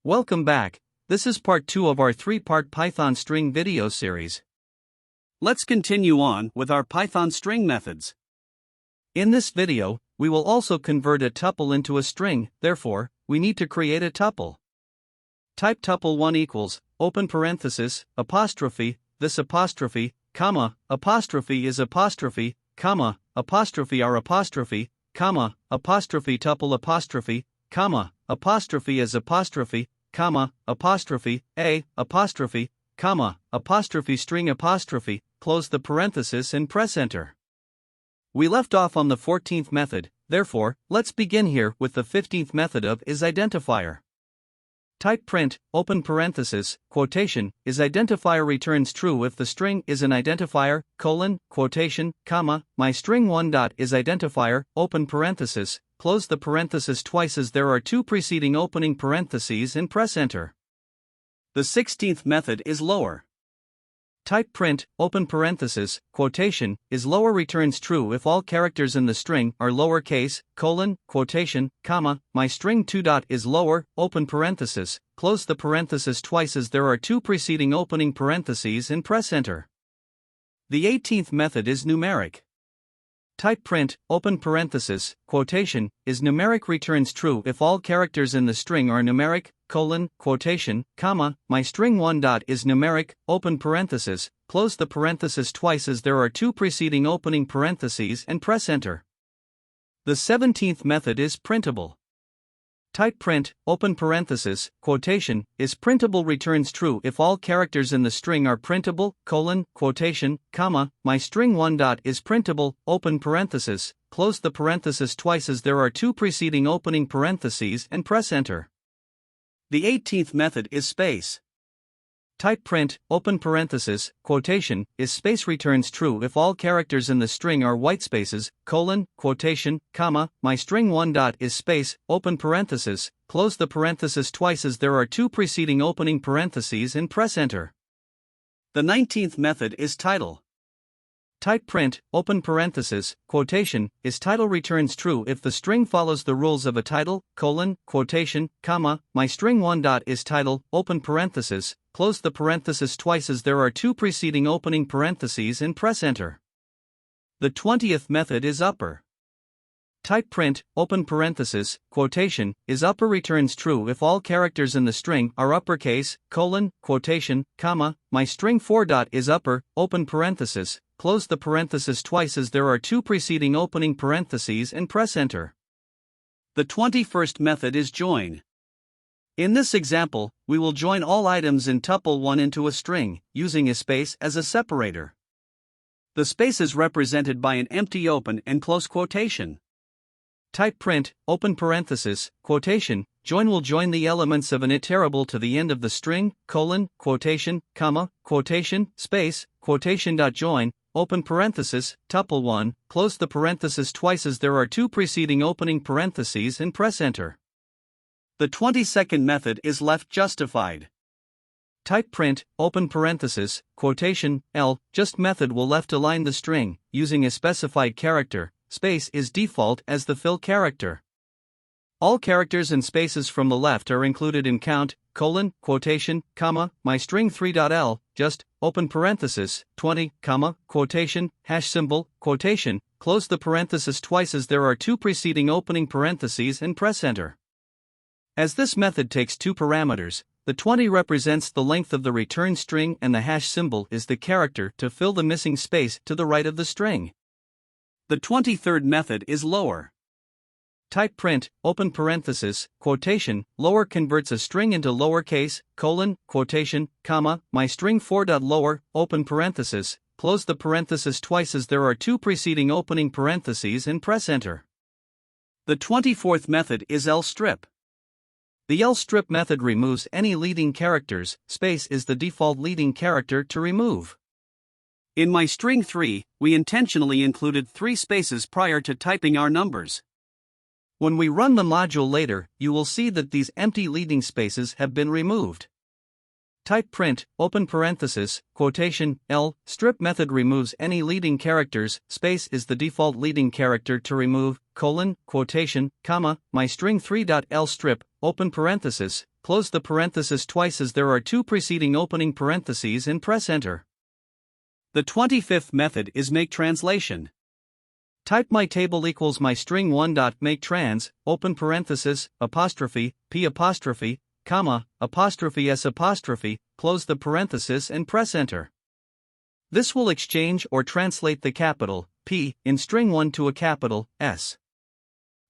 Welcome back. This is part 2 of our 3-part Python string video series. Let's continue on with our Python string methods. In this video, we will also convert a tuple into a string, therefore, we need to create a tuple. Type tuple1 equals, open parenthesis, apostrophe, this apostrophe, comma, apostrophe is apostrophe, comma, apostrophe are apostrophe, comma, apostrophe tuple apostrophe, comma, apostrophe is apostrophe, comma, apostrophe, a, apostrophe, comma, apostrophe string apostrophe, close the parenthesis and press enter. We left off on the 14th method, therefore, let's begin here with the 15th method of is identifier. Type print, open parenthesis, quotation, is identifier returns true if the string is an identifier, colon, quotation, comma, my string1 dot is identifier, open parenthesis, close the parenthesis twice as there are two preceding opening parentheses and press enter. The 16th method is lower. Type print, open parenthesis, quotation, is lower returns true if all characters in the string are lowercase, colon, quotation, comma, my string2 dot is lower, open parenthesis, close the parenthesis twice as there are two preceding opening parentheses and press enter. The 18th method is numeric. Type print, open parenthesis, quotation, is numeric returns true if all characters in the string are numeric, colon, quotation, comma, my string1 dot is numeric, open parenthesis, close the parenthesis twice as there are two preceding opening parentheses and press enter. The 17th method is printable. Type print, open parenthesis, quotation, is printable returns true if all characters in the string are printable, colon, quotation, comma, my string1 dot is printable, open parenthesis, close the parenthesis twice as there are two preceding opening parentheses and press enter. The 18th method is space. Type print, open parenthesis, quotation, is space returns true if all characters in the string are white spaces, colon, quotation, comma, my string1 dot is space, open parenthesis, close the parenthesis twice as there are two preceding opening parentheses and press enter. The 19th method is title. Type print, open parenthesis, quotation, is title returns true if the string follows the rules of a title, colon, quotation, comma, my string1 dot is title, open parenthesis, close the parenthesis twice as there are two preceding opening parentheses and press enter. The 20th method is upper. Type print, open parenthesis, quotation, is upper returns true if all characters in the string are uppercase, colon, quotation, comma, my string4 dot is upper, open parenthesis, close the parenthesis twice as there are two preceding opening parentheses and press enter. The 21st method is join. In this example, we will join all items in tuple1 into a string, using a space as a separator. The space is represented by an empty open and close quotation. Type print, open parenthesis, quotation, join will join the elements of an iterable to the end of the string, colon, quotation, comma, quotation, space, quotation dot join, open parenthesis, tuple1, close the parenthesis twice as there are two preceding opening parentheses and press enter. The 22nd method is left justified. Type print, open parenthesis, quotation, L, just method will left align the string, using a specified character, space is default as the fill character. All characters and spaces from the left are included in count, colon, quotation, comma, my string3.l, just, open parenthesis, 20, comma, quotation, hash symbol, quotation, close the parenthesis twice as there are two preceding opening parentheses and press enter. As this method takes two parameters, the 20 represents the length of the return string and the hash symbol is the character to fill the missing space to the right of the string. The 23rd method is lower. Type print, open parenthesis, quotation, lower converts a string into lowercase, colon, quotation, comma, my string4 dot lower, open parenthesis, close the parenthesis twice as there are two preceding opening parentheses and press enter. The 24th method is lstrip. The lstrip method removes any leading characters, space is the default leading character to remove. In my string3, we intentionally included 3 spaces prior to typing our numbers. When we run the module later, you will see that these empty leading spaces have been removed. Type print, open parenthesis, quotation, L, strip method removes any leading characters, space is the default leading character to remove, colon, quotation, comma, my string3.l strip, open parenthesis, close the parenthesis twice as there are two preceding opening parentheses and press enter. The 25th method is make translation. Type my table equals my string 1.maketrans, open parenthesis, apostrophe, p apostrophe, comma, apostrophe s apostrophe, close the parenthesis and press enter. This will exchange or translate the capital P in string 1 to a capital S.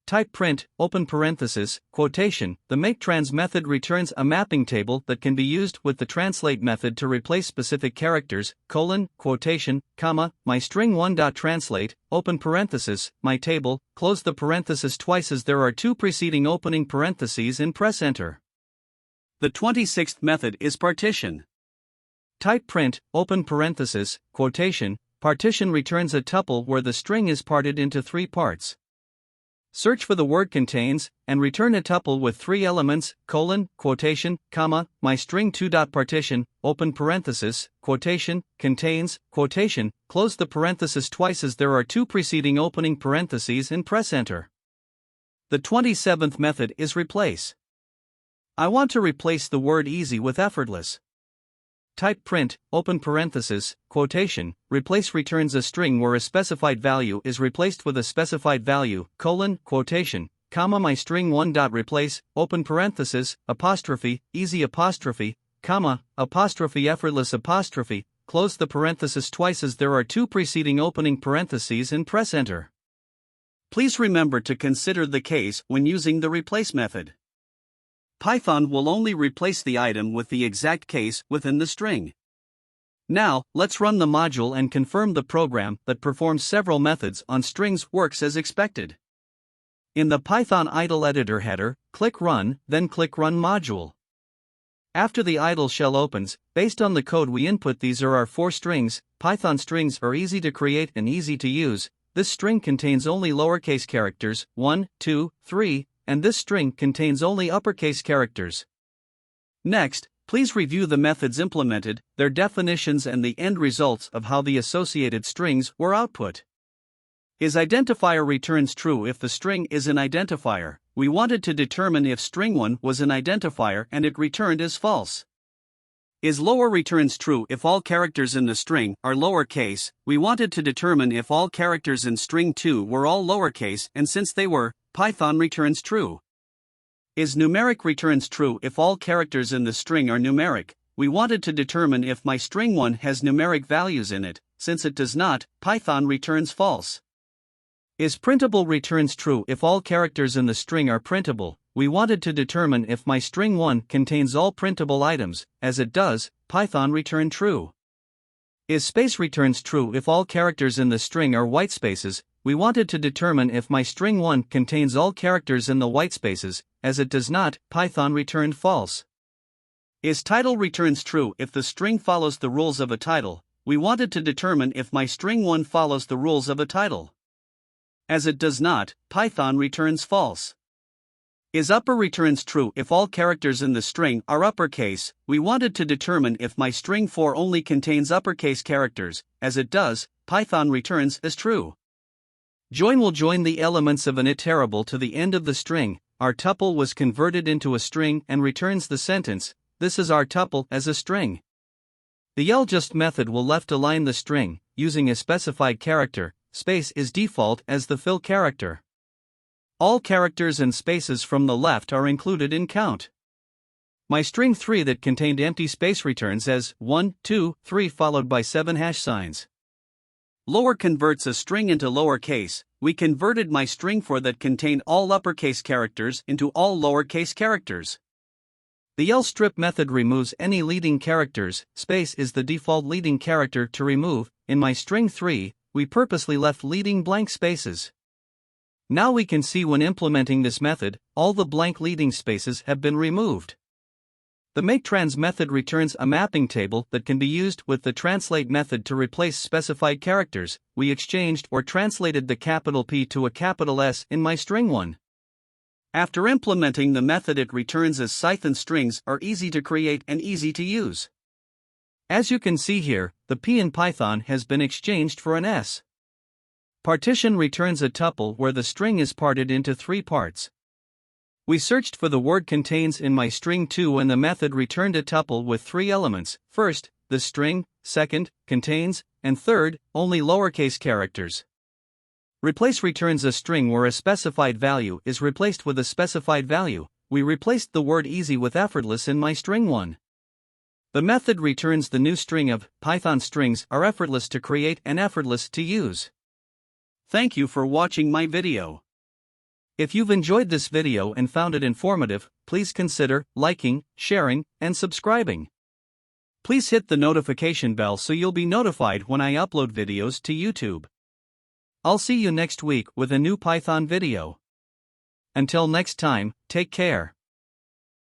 Type print, open parenthesis, quotation. The Maketrans method returns a mapping table that can be used with the translate method to replace specific characters, quotation, comma, my string 1.translate, open parenthesis, my table, close the parenthesis twice as there are two preceding opening parentheses and press enter. The 26th method is partition. Type print, open parenthesis, quotation, partition returns a tuple where the string is parted into three parts. Search for the word contains, and return a tuple with three elements, quotation, comma, my string 2.partition, open parenthesis, quotation, contains, quotation, close the parenthesis twice as there are two preceding opening parentheses and press enter. The 27th method is replace. I want to replace the word easy with effortless. Type print, open parenthesis, quotation, replace returns a string where a specified value is replaced with a specified value, quotation, comma my string 1.replace, open parenthesis, apostrophe, easy apostrophe, comma, apostrophe effortless apostrophe, close the parenthesis twice as there are two preceding opening parentheses and press enter. Please remember to consider the case when using the replace method. Python will only replace the item with the exact case within the string. Now, let's run the module and confirm the program that performs several methods on strings works as expected. In the Python idle editor header, click Run, then click Run Module. After the idle shell opens, based on the code we input, these are our four strings. Python strings are easy to create and easy to use. This string contains only lowercase characters, 1, 2, 3, and this string contains only uppercase characters. Next, please review the methods implemented, their definitions and the end results of how the associated strings were output. Is identifier returns true if the string is an identifier. We wanted to determine if string 1 was an identifier and it returned as false. Is lower returns true if all characters in the string are lowercase. We wanted to determine if all characters in string 2 were all lowercase, and since they were, Python returns true. Is numeric returns true if all characters in the string are numeric. We wanted to determine if my string 1 has numeric values in it. Since it does not, Python returns false. Is printable returns true if all characters in the string are printable. We wanted to determine if my string 1 contains all printable items. As it does, Python return true. Is space returns true if all characters in the string are white spaces. We wanted to determine if my string 1 contains all characters in the white spaces. As it does not, Python returned false. Is title returns true if the string follows the rules of a title. We wanted to determine if my string 1 follows the rules of a title. As it does not, Python returns false. Is upper returns true if all characters in the string are uppercase. We wanted to determine if my string 4 only contains uppercase characters. As it does, Python returns as true. Join will join the elements of an iterable to the end of the string. Our tuple was converted into a string and returns the sentence, this is our tuple as a string. The ljust method will left align the string, using a specified character. Space is default as the fill character. All characters and spaces from the left are included in count. My string 3 that contained empty space returns as 1, 2, 3 followed by 7 hash signs. Lower converts a string into lowercase. We converted my string 4 that contained all uppercase characters into all lowercase characters. The lstrip method removes any leading characters. Space is the default leading character to remove. In my string 3, we purposely left leading blank spaces. Now we can see when implementing this method, all the blank leading spaces have been removed. The Maketrans method returns a mapping table that can be used with the translate method to replace specified characters. We exchanged or translated the capital P to a capital S in my string 1. After implementing the method, it returns as Python strings are easy to create and easy to use. As you can see here, the P in Python has been exchanged for an S. Partition returns a tuple where the string is parted into three parts. We searched for the word contains in my string 2 and the method returned a tuple with 3 elements. First, the string, second, contains, and third, only lowercase characters. Replace returns a string where a specified value is replaced with a specified value. We replaced the word easy with effortless in my string 1. The method returns the new string of Python strings are effortless to create and effortless to use. Thank you for watching my video. If you've enjoyed this video and found it informative, please consider liking, sharing, and subscribing. Please hit the notification bell so you'll be notified when I upload videos to YouTube. I'll see you next week with a new Python video. Until next time, take care.